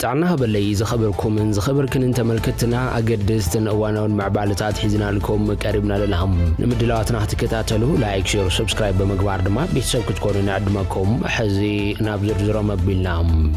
تعنا باللي زخبركم من زخبركن انت ملكتنا اقدستن اوانون مع بعلتات حزنا لكم قريبنا للهم نمدلواتنا تكتاتلو لايك شير سبسكرايب بمقبار دما بيتسبك تكونوا نعدمكم حزي نابزر زرو مبيلنام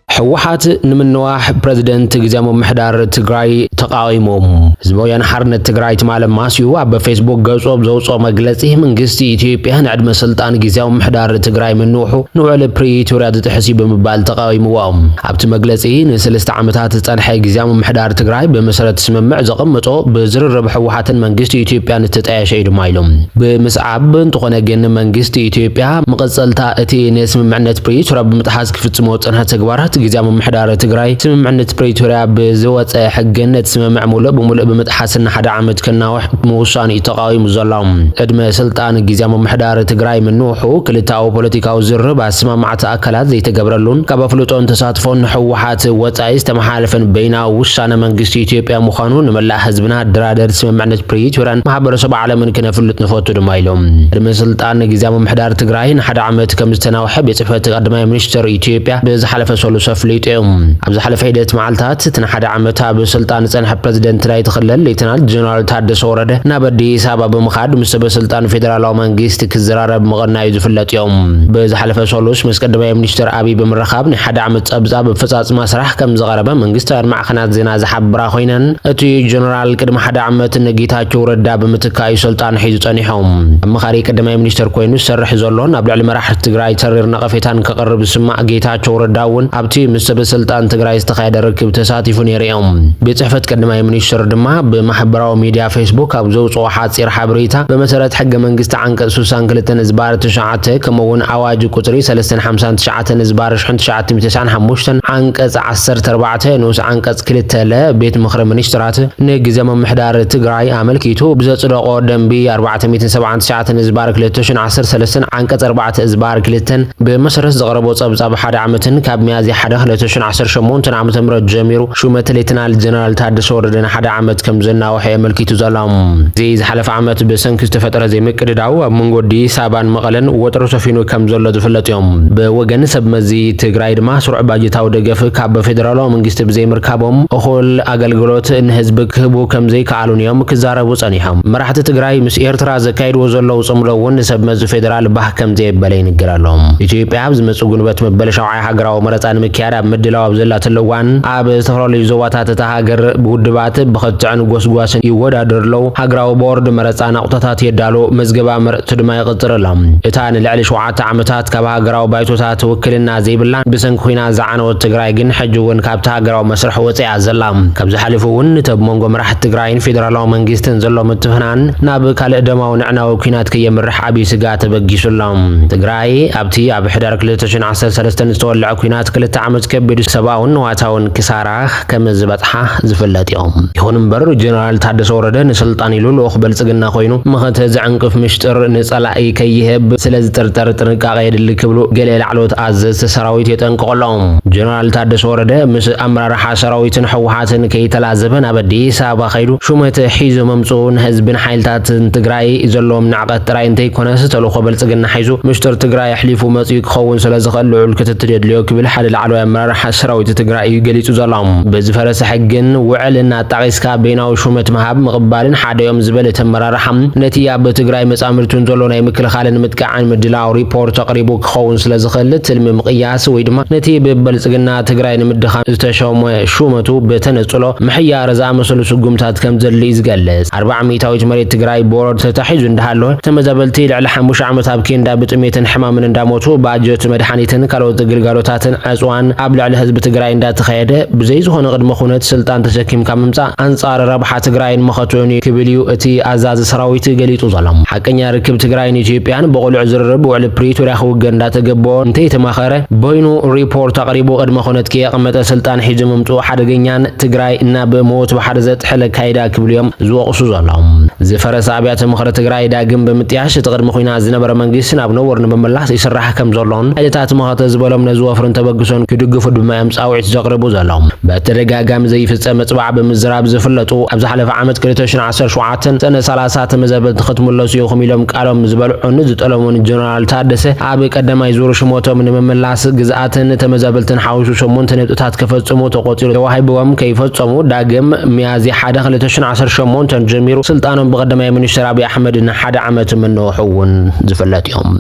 حوحات نمنواح بريزيدنت جزامو محدار تግራይ ተቃዊሞም ህዝባውያን ሓርነት ትግራይ ተማለም ማስዩ ኣብ ፌስቡክ ገጾ ዘውጾ መግለጺ መንግስቲ ኢትዮጵያ ንዕድመ ስልጣን ጊዜያዊ ምሕዳር ትግራይ ምንውሑ ንውዕል ፕሪቶሪያ ተተሕሲ በመባል ተቃዊሞም ኣብቲ መግለጺ ን3 ዓመታት ጸንሐ ጊዜያዊ ምሕዳር ትግራይ በመሰረት ስምምዕ ዘቀመጦ በዝርርብ ሕወሓትን መንግስቲ ኢትዮጵያ ንተጠያሸ ይድማይሎም በመስዓብ እንትኾነ ግን መንግስቲ ኢትዮጵያ መቀጸልታ እቲ ንስምምዕነት ፕሪቶሪያ በመጥሓስ ክፍጽሞ ጸንሐ ተግባራት ጊዜያዊ ምሕዳር ትግራይ ስምምዕነት ፕሪቶሪያ በዝወጸ ሕግነት ስምምዕ ሙሉእ بملء بمتحسن حدا عمد كناوح موصاني تقاوم زلام ادم سلطان ጊዜያዊ ምሕዳር ትግራይ ምንውሑ ክልታው ፖለቲካው ዝርብ አስማማዕታ አካላት ዘይተገብረሉን ከበፍሉጦን ተሳትፎን ሕወሓት ወጻኢ ዝተመሓለፈን በይና ውሳነ መንግስቲ ኢትዮጵያ ምዃኑ ንመላእ ህዝብና ድራደር ስምምዕነት ፕሪቶሪያን ማሕበረሰብ ዓለምን ክነፍልጥ ንፈቱ ድማ ኢሎም ادم ስልጣን ጊዜያዊ ምሕዳር ትግራይ ንሓዳ ዓመት ከም ዝተናውሐ ቤጽሕፈት ቀዳማይ ሚኒስትር ኢትዮጵያ ብዝሓለፈ ሰሉስ ኣፍሊጦም ኣብ ዝሓለፈ ሂደት መዓልታት ንሓዳ ዓመት ኣብ ስልጣን ጸንሐ ፕሬዝደንት ላይ ተخلل ليتنال جنرال ታደሰ ወረደ ናብ አዲስ አበባ በመኻድ ምስ በስልጣን ፌደራላዊ መንግስት ክዝራረብ መቀናዩ ዝፍለጥ ዮም በዝሓለፈ ሰሉስ መስቀዳማይ ሚኒስትር አብይ በመረኻብ ንሓዳ ዓመት ጸብጻብ በፈጻጽማ ስራሕ ከም ዝቀረበ መንግስታዊ ማዕኸናት ዜና ዝሓብራ ኮይነን እቲ ጀነራል ቅድመ ሓዳ ዓመት ንጌታቸው ረዳ በመትካይ ስልጣን ሒዙ ጸኒሖም መኻሪ ቀዳማይ ሚኒስትር ኮይኑ ሰርሕ ዘሎን ኣብ ልዕሊ መራሕቲ ትግራይ ተሪር ነቐፌታን ከቅርብ ስማዕ ጌታቸው ረዳውን ኣብቲ ምስ በስልጣን ትግራይ ዝተኻየደ ርክብ ተሳቲፉ ነይሮም ቤጽሕፈት ቀዳማይ ሚኒስትር ድማ በማህበራዊ ሚዲያ ፌስቡክ ኣብ ዘውጽኦ ሓጺር ሓበሬታ በመሰረት ሕገ መንግስቲ አንቀጽ 62 ዝባር 9 ከመውን አዋጅ ቁጥሪ 359 ዝባር 1995 አንቀጽ 14 ንኡስ አንቀጽ 2 ለቤት ምክሪ ሚኒስትራት ንጊዜያዊ ምሕዳር ትግራይ አመልኪቱ ብዘጽደቆ ደንቢ 479 ዝባር 2013 አንቀጽ 4 ዝባር 2 በመሰረት ዘቀረቦ ጸብጻብ ሓደ ዓመትን ካብ ሚያዝያ 1 2018 ዓ.ም ጀሚሩ ሹመት ሌተናል ጀነራል ታደሰ ወረደ ሓደ ዓመት ከም ዝናውሐ መልኪቱ ዘላም እዚ ዝሓለፈ ዓመት በሰንኪ ዝተፈጠረ ዘይምቅድዳው ኣብ መንጎ አዲስ አበባን መቐለን ወጥሮ ሰፊኑ ከም ዘሎ ዝፍለጥ እዮም በወገን ሰብ መዚ ትግራይ ድማ ስሩዕ ባጀታዊ ደገፍ ካብ ፌደራላዊ መንግስቲ ብዘይምርካቦም እኹል አገልግሎት ንህዝብ ክህቡ ከም ዘይከኣሉን እዮም ክዛረቡ ጸኒሖም መራሕቲ ትግራይ ምስ ኤርትራ ዘካይድዎ ዘለው ጽምዶውን ሰብ መዚ ፌደራል ባህ ከም ዘይበለ ይንገራሎም ኢትዮጵያ ብዝመጽ ጉንበት መበል ሻውዓይ ሃገራዊ መረፃን ምክያድ ኣብ ምድላው ኣብ ዘላ ተለዋን ኣብ ዝተፈላለዩ ዞባታት እታ ሃገር ብውድባት بخطعن ጎስጓስን ይወዳደርለው ሃገራዊ ቦርድ መረፃና ቁጣታት የዳሎ መዝገባ መርጽ ድማ ይቀጥረሎም እታ ንልዕሊ 7 ዓመታት ካብ ሃገራዊ ባይቶታት ውክልና ዘይብላን ብሰንኪ ኮይና ዝዓነወ ትግራይ ግን ሕጅውን ካብታ ሃገራዊ መስርሕ ወጽያ ዘላም ካብ ዝሓለፉውን ተብ መንጎ መራሕቲ ትግራይን ፌደራላዊ መንግስትን ዘሎ ምትፍናን ናብ ካልእ ደማው ንዕናዊ ኩናት ከየምርሕ ዓብይ ስጋት ተበጊሱሎም ትግራይ ኣብቲ ኣብ ሕዳር 2013 ዝተወልዐ ኩናት 2 ዓመት ከቢድ ሰብኣውን ዋታውን ክሳራ ከም ዝበጽሓ ዝፍለጥ እዮም ይሁን እምበር ጀነራል ታደሰ ወረደ ንስልጣን ኢሉ ለኹ በልጽግና ኮይኑ መኸተ ዝዕንቅፍ ምሽጥር ንጸላኢ ከይህብ ስለዝጥርጥር ጥንቃቄ የድሊ ክብሉ ገለ ላዕሎት ኣዘዝቲ ሰራዊት የጠንቅቆሎም ጀነራል ታደሰ ወረደ ምስ ኣመራርሓ ሰራዊትን ሕወሓትን ከይተላዘበ ናብ አዲስ አበባ ኸይዱ ሹመት ሒዙ መምጽኡን ህዝብን ሓይልታትን ትግራይ ዘሎም ንዕቀት ጥራይ እንተይኮነስ ተልእኮ በልጽግና ሒዙ ምሽጥር ትግራይ ኣሕሊፉ መጽኡ ክኸውን ስለዝኽእል ልዑል ክትትል የድልዮ ክብል ሓደ ላዕለዋይ ኣመራርሓ ሰራዊት ትግራይ ገሊጹ ዘሎም በዝፈረሰ ሕግን ውዕልና ጣቂስካ በይናዊ ሹመት መሃብ መቅባልን ሓደ ዮም ዝበለ ተመራርሓም ነቲ ኣብ ትግራይ መጻምርቱን ዘሎ ናይ ምክልኻልን ምጥቃዕን ምድላው ሪፖርት ተቅሪቡ ክኸውን ስለዝኽእል ትልሚ ምቅያስ ወይ ድማ ነቲ በልጽግና ትግራይ ንምድኻም ዝተሾመ ሹመቱ በተነጽሎ ምሕያር ዝኣመሰሉ ስጉምታት ከም ዘድሊ ይዝገልጽ 40 ሚታዊት መሬት ትግራይ ቦርድ ተታሒዙ እንዳሃሎ ተመዛበልቲ ልዕሊ 5 ዓመት ኣብ ኬንዳ ብጥሜትን ሕማምን እንዳሞቱ ባጀት መድሓኒትን ካልኦት ግልጋሎታትን ዕጽዋን ኣብ ልዕሊ ህዝቢ ትግራይ እንዳተኻየደ ብዘይ ዝኾነ ቅድመ ኩነት ስልጣን ተሸኪምካ ምምጻእ አንጻር ረብሓ ትግራይን መኸቶኒ ክብልዩ እቲ ኣዛዝ ሰራዊት ገሊጡ ዘሎም ሓቀኛ ርክብ ትግራይን ኢትዮጵያን በቆልዕ ዝርርብ ውዕል ፕሪቶሪያ ክውገን እንዳተገበኦ እንተይተማኸረ በይኑ ሪፖርት አቅሪቡ ቅድመ ኩነት ከየቀመጠ ስልጣን ሒዙ መምጽኡ ሓደገኛን ትግራይ ናብ ሞት ባሕሪ ዘጥሕለ ካይዳ ክብልዮም ዝወቕሱ ዘሎም ዝፈረሰ ኣብያተ ምክሪ ትግራይ ዳግም ብምጥያሽ እቲ ቅድመ ኩናት ዝነበረ መንግስቲ ናብ ነወር ንምምላስ ይስራሕ ከም ዘሎን ሓይልታት መኸተ ዝበሎም ነዚ ወፍርን ተበግሶን ክድግፉ ድማ ጻውዒት ዘቅርቡ ዘሎም በተደጋጋሚ ዘይፍጸም ምጽባዕ ብምዝራብ ዝፍለጡ ኣብ ዝሓለፈ ዓመት 2017 ሰነ 30 ተመዛበልቲ ክትምለሱ ይኹም ኢሎም ቃሎም ዝበልዑን ዝጠለሙን ጀነራል ታደሰ ኣብ ቀዳማይ ዙር ሽሞቶም ንምምላስ ግዝኣትን ተመዛበልትን ሓዊሱ 8 ነጥብታት ከፈጽሙ ተቆፂሩ ተዋሂቦም ከይፈጸሙ ዳግም ሚያዝያ 1 2018 ጀሚሩ ስልጣኖም ብቀዳማይ ሚኒስትር አብይ አሕመድ ንሓደ ዓመት ምንውሕውን ዝፍለጥ እዮም።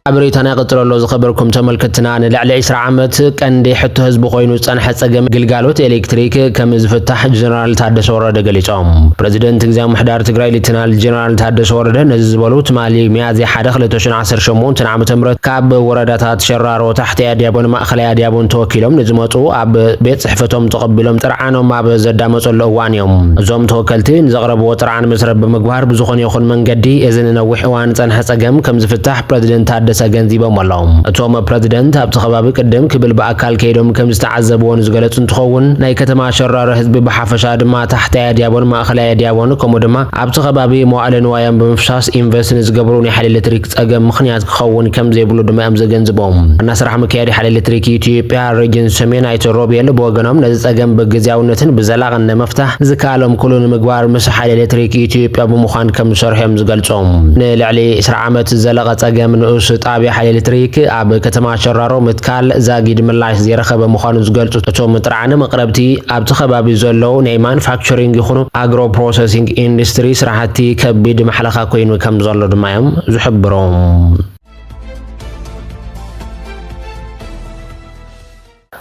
አብሬታና ቀጥሎ ዝኸበርኩም ተመልከትና ንላዕሊ 20 ዓመት ቀንዲ ሕቶ ህዝቢ ኮይኑ ጸንሐ ጸገም ግልጋሎት ኤሌክትሪክ ከም ዝፍታሕ ጀነራል ታደሰ ወረደ ገሊጾም። ፕሬዝደንት ግዝያዊ ምሕዳር ትግራይ ሌተናል ጀነራል ታደሰ ወረደ ነዚ ዝበሉ ትማሊ ሚያዝያ 1 2018 ዓመተ ምህረት ካብ ወረዳታት ሸራሮ ታሕቲ ኣድያቦን ማእኸላይ ኣድያቦን ተወኪሎም ንዝመጹ ኣብ ቤት ጽሕፈቶም ተቐቢሎም ጥርዓኖም ኣብ ዘዳመጸሉ እዋን እዮም። እዞም ተወከልቲ ንዘቕረብዎ ጥርዓን መሰረት ብምግባር ብዝኾነ ይኹን መንገዲ እዚ ንነዊሕ እዋን ጸንሐ ጸገም ከም ዝፍታሕ ፕሬዝደንት ታደሰ ገንዚቦም ኣለዎም። እቶም ፕሬዝደንት ኣብቲ ከባቢ ቅድም ክብል በኣካል ከይዶም ከም ዝተዓዘብዎን ዝገለጹ እንትኸውን ናይ ከተማ ሸራሮ ህዝቢ ብሓፈሻ ድማ ታሕታይ ኣድያቦን ማእኸላይ ኣድያቦን ከምኡ ድማ ኣብቲ ከባቢ መዋዕለ ንዋዮም ብምፍሳስ ኢንቨስት ንዝገብሩ ናይ ሓይሊ ኤሌክትሪክ ጸገም ምኽንያት ክኸውን ከም ዘይብሉ ድማ እዮም ዘገንዝቦም። ዋና ስራሕ ምክያድ ሓይሊ ኤሌክትሪክ ኢትዮጵያ ሬጅን ሰሜን ኣይተ ሮቤል ብወገኖም ነዚ ጸገም ብግዝያውነትን ብዘላቕን ንምፍታሕ ዝከኣሎም ኩሉ ንምግባር ምስ ሓይሊ ኤሌክትሪክ ኢትዮጵያ ብምዃን ከም ዝሰርሑ እዮም ዝገልጾም። ንልዕሊ 20 ዓመት ዘለቐ ጸገም ንኡስ ጣብያ ሓይሊ ኤሌክትሪክ ኣብ ከተማ ሸራሮ ምትካል ዛጊድ ምላሽ ዝረኸበ ምዃኑ ዝገልጹ እቶም ጥርዓነ መቅረብቲ ኣብቲ ከባቢ ዘለዉ ናይ ማኑፋክቸሪንግ ይኹኑ ኣግሮ ፕሮሰሲንግ ኢንዱስትሪ ስራሕቲ ከቢድ ማሕለኻ ኮይኑ ከም ዘሎ ድማ እዮም ዝሕብሮም።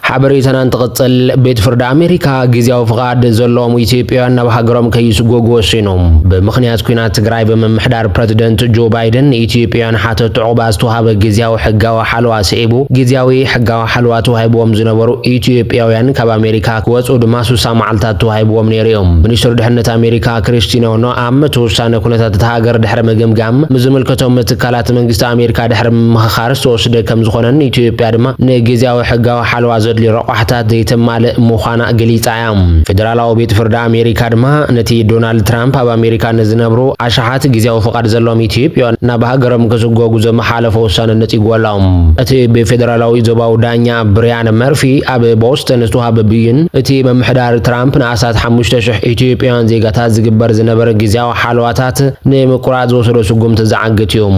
ሓበሬታና እንትቕጽል ቤት ፍርዲ ኣሜሪካ ግዝያዊ ፍቓድ ዘለዎም ኢትዮጵያውያን ናብ ሃገሮም ከይስጎጉ ወሲኖም። ብምኽንያት ኩናት ትግራይ ብምምሕዳር ፕሬዝደንት ጆ ባይደን ኢትዮጵያውያን ሓተት ዕቑባ ዝተዋሃበ ግዝያዊ ሕጋዊ ሓለዋ ስዒቡ ግዝያዊ ሕጋዊ ሓለዋ ተዋሂቦም ዝነበሩ ኢትዮጵያውያን ካብ ኣሜሪካ ክወፁ ድማ 60 መዓልታት ተዋሂቦም ነይሩ እዮም። ሚኒስትር ድሕነት ኣሜሪካ ክሪስቲና ኖኣም ተወሳነ ኩነታት እታ ሃገር ድሕሪ ምግምጋም ምዝምልከቶም ትካላት መንግስቲ ኣሜሪካ ድሕሪ ምኽኻር ዝተወሰደ ከም ዝኾነን ኢትዮጵያ ድማ ንግዝያዊ ሕጋዊ ሓለዋ ረቋሕታት ዘይተማልእ ምዃና ገሊጻ እያ። ፌደራላዊ ቤት ፍርዲ ኣሜሪካ ድማ ነቲ ዶናልድ ትራምፕ ኣብ ኣሜሪካ ንዝነብሩ ኣሽሓት ግዝያዊ ፍቓድ ዘለዎም ኢትዮጵያውያን ናብ ሃገሮም ክስጎጉ ዘመሓለፈ ውሳነ ነፂጉ ኣሎም። እቲ ብፌደራላዊ ዞባዊ ዳኛ ብሪያን መርፊ ኣብ ቦስተን ዝተዋሃበ ብይን እቲ መምሕዳር ትራምፕ ንኣሳት 5,000 ኢትዮጵያውያን ዜጋታት ዝግበር ዝነበረ ግዝያዊ ሓለዋታት ንምቁራጽ ዝወሰዶ ስጉምቲ ዝዓግት እዩ።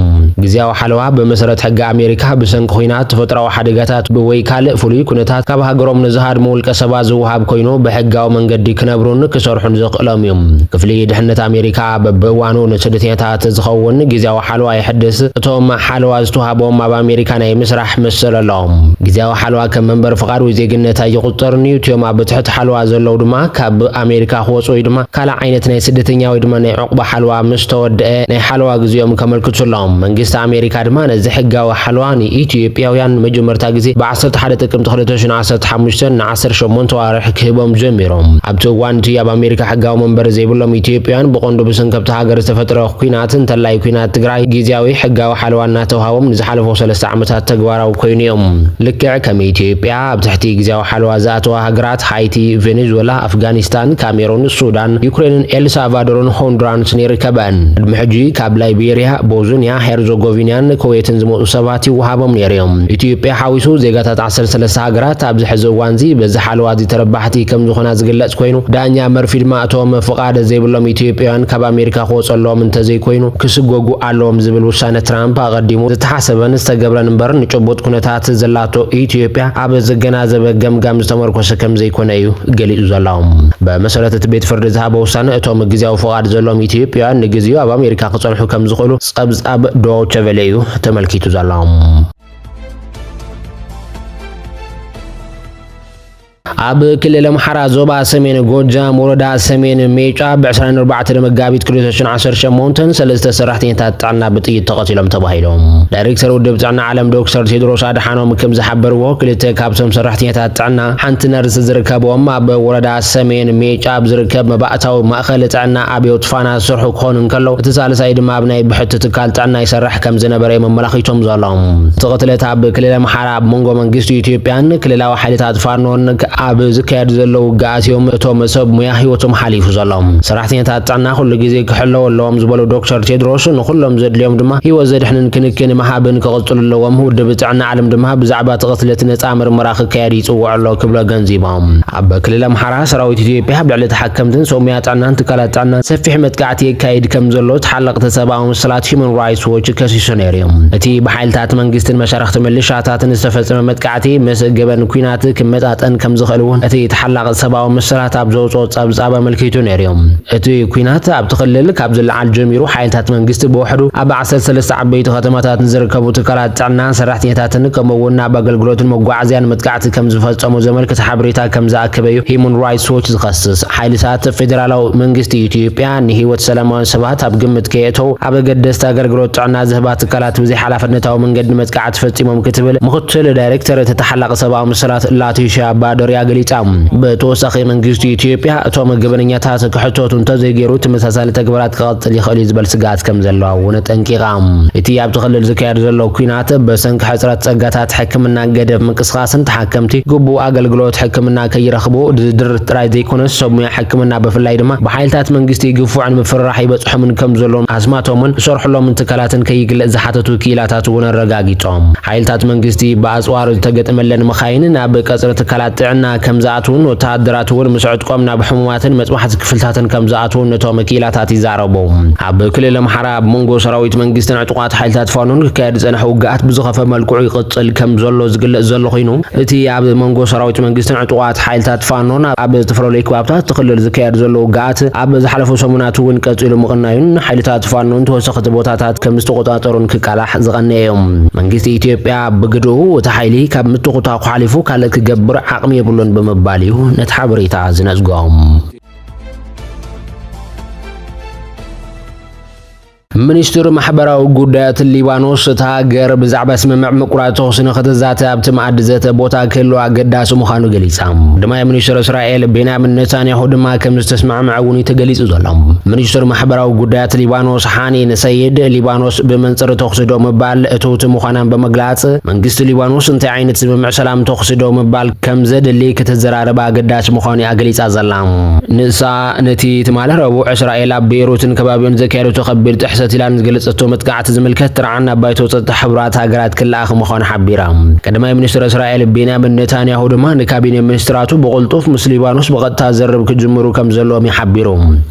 ግዝያዊ ሓለዋ ብመሰረት ሕጊ ኣሜሪካ ብሰንኪ ኩናት ተፈጥሮኣዊ ሓደጋታት ወይ ካልእ ፍሉይ ኩነታት ካብ ሃገሮም ንዝሃድሙ ውልቀ ሰባት ዝውሃብ ኮይኑ ብሕጋዊ መንገዲ ክነብሩን ክሰርሑን ዝኽእሎም እዮም። ክፍሊ ድሕነት ኣሜሪካ በብእዋኑ ንስደተኛታት ዝኸውን ግዝያዊ ሓለዋ ይሕድስ። እቶም ሓለዋ ዝተዋሃቦም ኣብ ኣሜሪካ ናይ ምስራሕ መሰል ኣለዎም። ግዝያዊ ሓለዋ ከም መንበር ፍቓድ ወይ ዜግነት ኣይቁጠርን እዩ። እትዮም ኣብ ትሕቲ ሓለዋ ዘለዉ ድማ ካብ ኣሜሪካ ክወፁ ወይ ድማ ካልእ ዓይነት ናይ ስደተኛ ወይ ድማ ናይ ዕቑባ ሓለዋ ምስ ተወድአ ናይ ሓለዋ ግዜኦም ከመልክቱ ኣለዎም። መንግስቲ ኣሜሪካ ድማ ነዚ ሕጋዊ ሓለዋ ንኢትዮጵያውያን መጀመርታ ግዜ ብ11 ጥቅምቲ 2015 ን18 ዋርሕ ክህቦም ጀሚሮም። ኣብቲ እዋን እቲ ኣብ ኣሜሪካ ሕጋዊ መንበር ዘይብሎም ኢትዮጵያውያን ብቐንዱ ብሰንከብቲ ሃገር ዝተፈጥረ ኩናት እንተላይ ኩናት ትግራይ ግዝያዊ ሕጋዊ ሓለዋ እናተውሃቦም ንዝሓለፉ 3 ዓመታት ተግባራዊ ኮይኑ እዮም። ልክዕ ከም ኢትዮጵያ ኣብ ትሕቲ ግዝያዊ ሓለዋ ዝኣተዋ ሃገራት ሃይቲ፣ ቬኔዙዌላ፣ ኣፍጋኒስታን፣ ካሜሩን፣ ሱዳን፣ ዩክሬንን ኤልሳልቫዶርን ሆንዱራስን ይርከበን። ቅድሚ ሕጂ ካብ ላይቤሪያ፣ ቦዝንያ ሄርዞጎቪናን ኩዌትን ዝመፁ ሰባት ይወሃቦም ነይሮም። ኢትዮጵያ ሓዊሱ ዜጋታት 13 ሃገራት ኣብዚ ሕዚ እዋን እዚ በዚ ሓለዋ ተረባሕቲ ከም ዝኾና ዝግለጽ ኮይኑ ዳኛ መርፊ ድማ እቶም ፍቓድ ዘይብሎም ኢትዮጵያውያን ካብ ኣሜሪካ ክወፅሎም እንተዘይኮይኑ ክስጎጉ ኣለዎም ዝብል ውሳነ ትራምፕ ኣቐዲሙ ዝተሓሰበን ዝተገብረን እምበር ንጭቡጥ ኩነታት ዘላቶ ኢትዮጵያ ኣብ ዘገናዘበ ገምጋም ዝተመርኮሰ ከም ዘይኮነ እዩ ገሊጹ ዘሎም። በመሰረት እቲ ቤት ፍርዲ ዝሃበ ውሳነ እቶም ግዝያዊ ፍቓድ ዘለዎም ኢትዮጵያውያን ንግዜኡ ኣብ ኣሜሪካ ክጸንሑ ከም ዝኽእሉ ጸብጻብ ዶይቼ ቬለ እዩ ተመልኪቱ ዘሎም። ኣብ ክልል ኣምሓራ ዞባ ሰሜን ጎጃም ወረዳ ሰሜን ሜጫ ብ24 መጋቢት 2018 3 ሰራሕተኛታት ጥዕና ብጥይት ተቐቲሎም ተባሂሎም። ዳይሬክተር ውድብ ጥዕና ዓለም ዶክተር ቴድሮስ ኣድሓኖም ከም ዝሓበርዎ ክልተ ካብቶም ሰራሕተኛታት ጥዕና ሓንቲ ነርስ ዝርከብዎም ኣብ ወረዳ ሰሜን ሜጫ ብዝርከብ መባእታዊ ማእኸል ጥዕና ኣብዮት ፋና ዝሰርሑ ክኾኑ እንከለዉ እቲ ሳልሳይ ድማ ኣብ ናይ ብሕቲ ትካል ጥዕና ይሰርሕ ከም ዝነበረ የመመላኺቶም ዘሎም። እቲ ቅትለት ኣብ ክልል ኣምሓራ ኣብ መንጎ መንግስቲ ኢትዮጵያን ክልላዊ ሓይልታት ፋኖን ኣብ ዝካየድ ዘለው ጋእስዮም እቶም ሰብ ሙያ ህይወቶም ሓሊፉ ዘሎም ሰራሕተኛታት ጥዕና ኩሉ ግዜ ክሕለው ኣለዎም ዝበሉ ዶክተር ቴድሮስ ንኩሎም ዘድልዮም ድማ ህይወት ዘድሕንን ክንክን መሃብን ክቕፅሉ ኣለዎም ውድብ ጥዕና ዓለም ድማ ብዛዕባ ተቐትለት ነፃ ምርመራ ክካየድ ይፅውዕ ኣሎ ክብሎ ገንዚቦም ኣብ ክልል ኣምሓራ ሰራዊት ኢትዮጵያ ብልዕሊ ተሓከምትን ሰሙያ ጥዕናን ትካላት ጥዕና ሰፊሕ መጥቃዕቲ የካይድ ከም ዘሎ ተሓለቕቲ ሰብኣዊ ምስላት ሂውማን ራይትስ ዎች ከሲሱ ነይሮም እቲ ብሓይልታት መንግስትን መሻርክቲ ምልሻታትን ዝተፈጸመ መጥቃዕቲ ምስ ገበን ኩናት ክመጣጠን ከም ዝኽእል እውን እቲ ተሓላቕ ሰብኣዊ ምስላት ኣብ ዘውፅኦ ጸብጻብ ኣመልኪቱ ነይሮም እቲ ኩናት ኣብ ትኽልል ካብ ዝለዓል ጀሚሩ ሓይልታት መንግስቲ ብውሕዱ ኣብ 13 ዓበይቲ ከተማታት ዝርከቡ ትካላት ጥዕና ሰራሕተኛታትን ከምኡውን ኣብ ኣገልግሎትን መጓዓዝያን መጥቃዕቲ ከም ዝፈጸሙ ዘመልክት ሓበሬታ ከም ዝኣከበ እዩ ሂውማን ራይትስ ዎች ዝኸስስ ሓይልታት ፌደራላዊ መንግስቲ ኢትዮጵያ ንሂወት ሰላማዊ ሰባት ኣብ ግምት ከየእተው ኣብ ኣገደስቲ ኣገልግሎት ጥዕና ዝህባ ትካላት ብዘይ ሓላፍነታዊ መንገዲ መጥቃዕቲ ፈጺሞም ክትብል ምክትል ዳይሬክተር ተሓላቕ ሰብኣዊ ምስላት ላቲሻ ባዶርያ ገሊጻ ብተወሳኺ መንግስቲ ኢትዮጵያ እቶም ገበነኛታት ክሕተቱ እንተዘይገይሩ ተመሳሳሊ ተግባራት ክቐጥል ይኽእል ዝብል ስጋት ከም ዘለዎ እውን ጠንቂቓ እቲ ኣብ ትኽልል ዝካየድ ዘሎ ኩናት በሰንኪ ሕፅረት ጸጋታት ሕክምና ገደብ ምንቅስቓስን ተሓከምቲ ግቡእ ኣገልግሎት ሕክምና ከይረኽቡ ድርድር ጥራይ ዘይኮነስ ሰብ ሙያ ሕክምና ብፍላይ ድማ ብሓይልታት መንግስቲ ግፉዕን ምፍራሕ ይበፅሖምን ከም ዘሎን ኣስማቶምን ዝሰርሕሎምን ትካላትን ከይግለጽ ዝሓተቱ ክኢላታት እውን ኣረጋጊጾም ሓይልታት መንግስቲ ብኣጽዋር ዝተገጠመለን መኻይን ናብ ቀጽሪ ትካላት ጥዕና ከም ዝኣትውን ወተሃደራት እውን ምስ ዕጥቆም ናብ ሕሙማትን መፅባሕቲ ክፍልታትን ከም ዝኣትውን ነቶም ክኢላታት ይዛረቡ ኣብ ክልል ኣምሓራ ብመንጎ ሰራዊት መንግስትን ዕጡቃት ሓይልታት ፋኖን ክካየድ ዝጸንሐ ውግኣት ብዝኸፈ መልክዑ ይቕጽል ከም ዘሎ ዝግለጽ ዘሎ ኮይኑ እቲ ኣብ መንጎ ሰራዊት መንግስትን ዕጡቃት ሓይልታት ፋኖን ኣብ ዝተፈላለዩ ከባብታት ትኽልል ዝካየድ ዘሎ ውግኣት ኣብ ዝሓለፉ ሰሙናት እውን ቀፂሉ ምቕናዩን ሓይልታት ፋኖን ተወሰኽቲ ቦታታት ከም ዝተቆጣጠሩን ክቃላሕ ዝቐነየ እዮም መንግስቲ ኢትዮጵያ ብግድኡ እቲ ሓይሊ ካብ ምትኹታኩ ሓሊፉ ካልእ ክገብር ዓቕሚ የብሉን ብምባል እዩ ነቲ ሓበሬታ ዝነጽጎም ሚኒስትር ማሕበራዊ ጉዳያት ሊባኖስ ታገር ብዛዕባ ስምምዕ ምቁራጽ ተወስነ ከተዛተብ ትማዕድ ዘተ ቦታ ክህሉ ኣገዳሲ ምዃኑ ገሊጻ ድማ ሚኒስትር እስራኤል ቤንያሚን ኔታንያሁ ድማ ከም ዝተስማዕምዐ እውን ተገሊጹ ዘሎ ሚኒስትር ማሕበራዊ ጉዳያት ሊባኖስ ሓኒን ሰይድ ሊባኖስ ብመንጽር ተወስዶ ምባል እቶት ምዃናን በመግላጽ መንግስቲ ሊባኖስ እንታይ ዓይነት ስምምዕ ሰላም ተወስዶ ምባል ከም ዘድሊ ክትዘራረብ ኣገዳሲ ምዃኑ ገሊጻ ዘላ ንሳ ነቲ ትማል ረቡዕ እስራኤል ኣብ ቤይሩትን ከባቢውን ዘካየደቶ ከቢድ ጥሕሰት ኢላን ዝገልጸቶ መጥቃዕቲ ዝምልከት ጥርዓና ባይቶ ጸጥታ ሕብራት ሃገራት ክልኣኽ ምዃኑ ሓቢራ ቀዳማይ ሚኒስትር እስራኤል ቤንያሚን ኔታንያሁ ድማ ንካቢኔ ሚኒስትራቱ ብቕልጡፍ ምስ ሊባኖስ ብቐጥታ ዘርብ ክጅምሩ ከም ዘለዎም ይሓቢሩ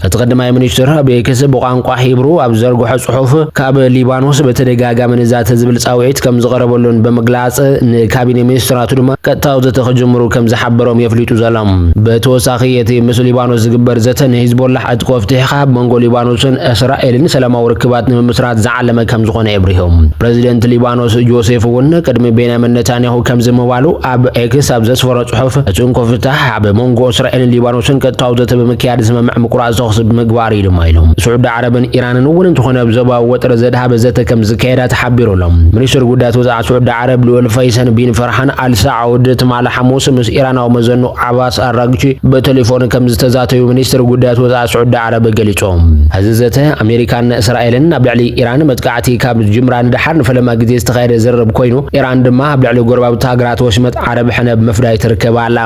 እቲ ቀዳማይ ሚኒስትር ብኤክስ ብቋንቋ ሂብሩ ኣብ ዘርግሖ ጽሑፍ ካብ ሊባኖስ በተደጋጋሚ ንዛተ ዝብል ጻውዒት ከም ዝቐረበሉን ብምግላጽ ንካቢኔ ሚኒስትራቱ ድማ ቀጥታዊ ዘተ ክጅምሩ ከም ዝሓበሮም የፍሊጡ ዘሎም ብተወሳኺ እቲ ምስ ሊባኖስ ዝግበር ዘተ ንሂዝቦላህ ዕጥቆ ፍትሕኻ ብመንጎ ሊባኖስን እስራኤልን ሰላማዊ ርክባት ንምስራት ዝዓለመ ከም ዝኾነ ይብሪሆም ፕሬዚደንት ሊባኖስ ጆሴፍ እውን ቅድሚ ቤንያሚን ኔታንያሁ ከም ዝምባሉ ኣብ ኤክስ ኣብ ዘስፈሮ ጽሑፍ ዕጥቆ ፍትሕ ኣብ መንጎ እስራኤልን ሊባኖስን ቀጥታዊ ዘተ ብምክያድ ስምምዕ ምቁራጽ ተኽስ ብምግባር እዩ ድማ ኢሎም ስዑድ ዓረብን ኢራንን እውን እንትኾነ ብዞባዊ ወጥሪ ዘድሃበ ዘተ ከም ዝካየዳ ተሓቢሩሎም ሚኒስትር ጉዳያት ወፃኢ ስዑድ ዓረብ ልዑል ፈይሰን ቢን ፈርሃን አልሳዑድ ትማል ሐሙስ ምስ ኢራናዊ መዘኑ ዓባስ አራግቺ በቴሌፎን ከም ዝተዛተዩ ሚኒስትር ጉዳያት ወፃኢ ስዑድ ዓረብ ገሊጾም እዚ ዘተ ኣሜሪካን እስራኤልን ኣብ ልዕሊ ኢራን መጥቃዕቲ ካብ ጅምራ ንድሓር ንፈለማ ግዜ ዝተኻየደ ዝርብ ኮይኑ ኢራን ድማ ኣብ ልዕሊ ጎረባብቲ ሃገራት ወሽመጥ ዓረብ ሕነብ ምፍዳይ ትርከብ ኣላ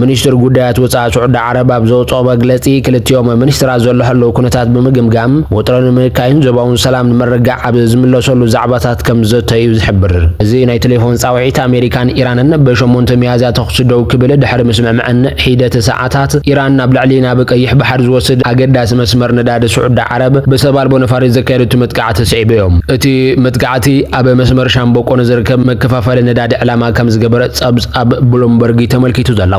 ሚኒስትር ጉዳያት ወፃኢ ስዑድ ዓረብ ኣብ ዘውፅኦ መግለጺ ክልቲኦም ሚኒስትራት ዘሎ ህልው ኩነታት ብምግምጋም ወጥረን ንምካይን ዞባውን ሰላም ንምርጋዕ ኣብ ዝምለሰሉ ዛዕባታት ከም ዘተዩ ዝሕብር እዚ ናይ ቴሌፎን ጻውዒት ኣሜሪካን ኢራንን በ8 ሚያዝያ ተኽሲ ደው ክብል ድሕሪ ምስምዕምዕን ሒደት ሰዓታት ኢራን ናብ ልዕሊ ናብ ቀይሕ ባሕር ዝወስድ ኣገዳሲ መስመር ነዳዲ ስዑድ ዓረብ ብሰባል ቦነፋሪስ ዘካየደቱ መጥቃዕቲ ስዒብዮም እቲ መጥቃዕቲ ኣብ መስመር ሻምበቆ ዝርከብ መከፋፈሊ ነዳዲ ዕላማ ከም ዝገበረ ጸብጻብ ብሉምበርግ ተመልኪቱ ዘሎ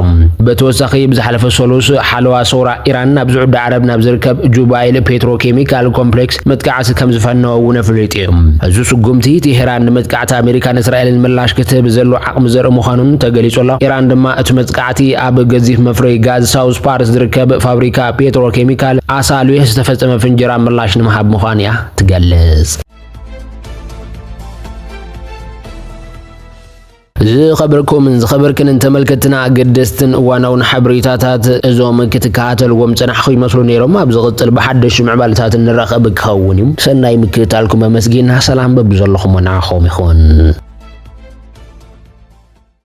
በተወሳኺ ብዝሓለፈ ሰሉስ ሓለዋ ሶራ ኢራን ናብ ስዑድ ዓረብ ናብ ዝርከብ ጁባይል ፔትሮኬሚካል ኮምፕሌክስ መጥቃዕቲ ከም ዝፈነወ እውን ፍልጥ እዩ እዚ ስጉምቲ ቴሄራን ንመጥቃዕቲ ኣሜሪካን እስራኤልን ምላሽ ክትህብ ዘሎ ዓቕሚ ዘርኢ ምዃኑን ተገሊጹ ኣሎ ኢራን ድማ እቲ መጥቃዕቲ ኣብ ገዚፍ መፍረይ ጋዝ ሳውዝ ፓርስ ዝርከብ ፋብሪካ ፔትሮኬሚካል ኣሳልዩ ዝተፈጸመ ፍንጀራ ምላሽ ንምሃብ ምዃኑ እያ ትገልጽ ዝኸበርክን ተመልከትና ኣገደስትን እዋናውን ሓበሬታታት እዞም ክትከታተልዎም ጽናሕኹም ይመስሉ ነይሮም ኣብ ዝቕጽል ብሓደሽ ምዕባለታት ንራኸብ ክኸውን እዩ ሰናይ ምክትታልኩም ኣመስጊና ሰላም በብዘለኹም ናኹም ይኹን